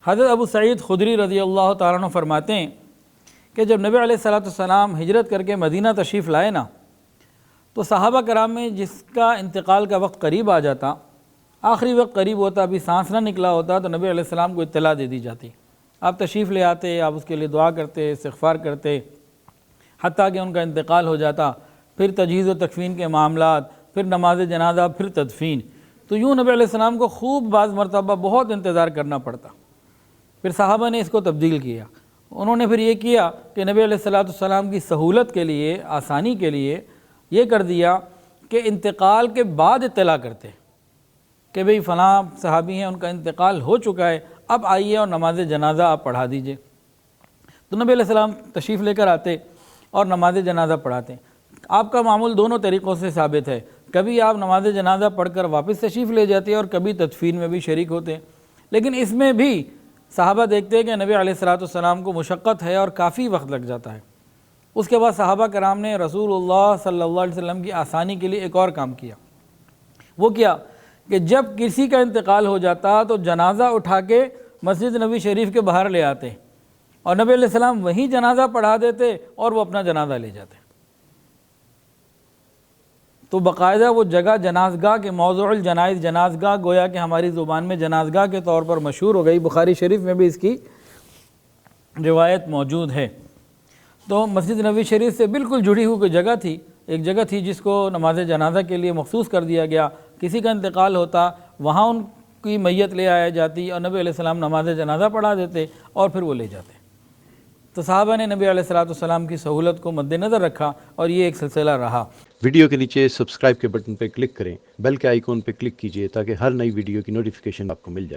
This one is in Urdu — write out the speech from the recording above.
حضرت ابو سعید خدری رضی اللہ تعالیٰ عنہ فرماتے ہیں کہ جب نبی علیہ السلام ہجرت کر کے مدینہ تشریف لائے نا، تو صحابہ کرام میں جس کا انتقال کا وقت قریب آ جاتا، آخری وقت قریب ہوتا، ابھی سانس نہ نکلا ہوتا، تو نبی علیہ السلام کو اطلاع دے دی جاتی، آپ تشریف لے آتے، آپ اس کے لیے دعا کرتے، استغفار کرتے، حتیٰ کہ ان کا انتقال ہو جاتا، پھر تجہیز و تکفین کے معاملات، پھر نماز جنازہ، پھر تدفین، تو یوں نبی علیہ السلام کو خوب بعض مرتبہ بہت انتظار کرنا پڑتا۔ پھر صحابہ نے اس کو تبدیل کیا، انہوں نے پھر یہ کیا کہ نبی علیہ السلام کی سہولت کے لیے، آسانی کے لیے یہ کر دیا کہ انتقال کے بعد اطلاع کرتے کہ بھئی فلاں صحابی ہیں، ان کا انتقال ہو چکا ہے، اب آئیے اور نماز جنازہ آپ پڑھا دیجئے۔ تو نبی علیہ السلام تشریف لے کر آتے اور نماز جنازہ پڑھاتے۔ آپ کا معمول دونوں طریقوں سے ثابت ہے، کبھی آپ نماز جنازہ پڑھ کر واپس تشریف لے جاتے اور کبھی تدفین میں بھی شریک ہوتے، لیکن اس میں بھی صحابہ دیکھتے ہیں کہ نبی علیہ السلام کو مشقت ہے اور کافی وقت لگ جاتا ہے۔ اس کے بعد صحابہ کرام نے رسول اللہ صلی اللہ علیہ وسلم کی آسانی کے لیے ایک اور کام کیا، وہ کیا کہ جب کسی کا انتقال ہو جاتا تو جنازہ اٹھا کے مسجد نبی شریف کے باہر لے آتے اور نبی علیہ السلام وہیں جنازہ پڑھا دیتے اور وہ اپنا جنازہ لے جاتے۔ تو باقاعدہ وہ جگہ جنازگاہ کے موضوع الجنائز، جنازگاہ گویا کہ ہماری زبان میں جنازگاہ کے طور پر مشہور ہو گئی، بخاری شریف میں بھی اس کی روایت موجود ہے۔ تو مسجد نبی شریف سے بالکل جڑی ہوئی کوئی جگہ تھی، ایک جگہ تھی جس کو نماز جنازہ کے لیے مخصوص کر دیا گیا، کسی کا انتقال ہوتا وہاں ان کی میت لے آیا جاتی اور نبی علیہ السلام نماز جنازہ پڑھا دیتے اور پھر وہ لے جاتے۔ تو صحابہ نے نبی علیہ السلام کی سہولت کو مد نظر رکھا اور یہ ایک سلسلہ رہا۔ ویڈیو کے نیچے سبسکرائب کے بٹن پہ کلک کریں، بیل کے آئیکن پہ کلک کیجئے تاکہ ہر نئی ویڈیو کی نوٹیفیکیشن آپ کو مل جائے۔